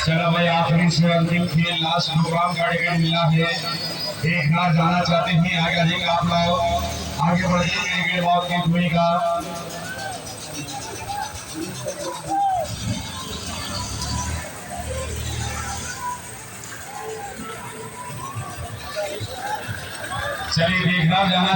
चलो भाई, आखिरी से अंतिम खेल, लास्ट प्रोग्राम का टिकट मिला है। देखना जाना चाहते हैं आगे अधिक आप लोग आगे बढ़िए क्रिकेट बॉल की धुनी का। चलिए देखना जाना